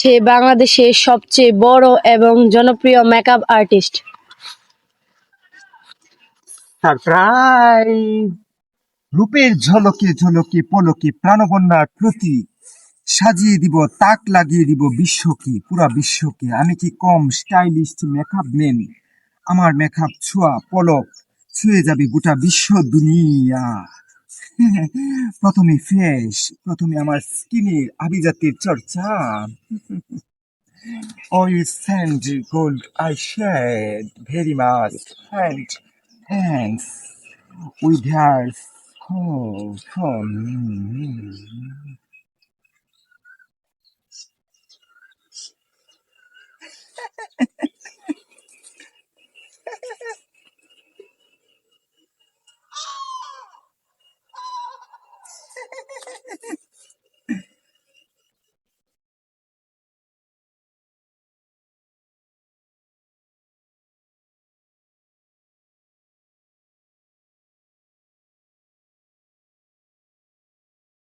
সে বাংলাদেশের সবচেয়ে বড় এবং জনপ্রিয় মেকআপ আর্টিস্ট। সারপ্রাইজ! রূপের ঝলকে ঝলকে পলকে প্রাণবন্যার প্রতি সাজিয়ে দিব, তাক লাগিয়ে দিব বিশ্বকে, পুরা বিশ্বকে। আমি কি কম স্টাইলিস্ট মেকআপ ম্যান? আমার মেকআপ ছোঁয়া পলক ছুঁয়ে যাবে গোটা বিশ্ব দুনিয়া। প্রথমে আমার স্কিনের আভিজাত্যের চর্চা। Oil sand gold I shed very much and hands with hairs from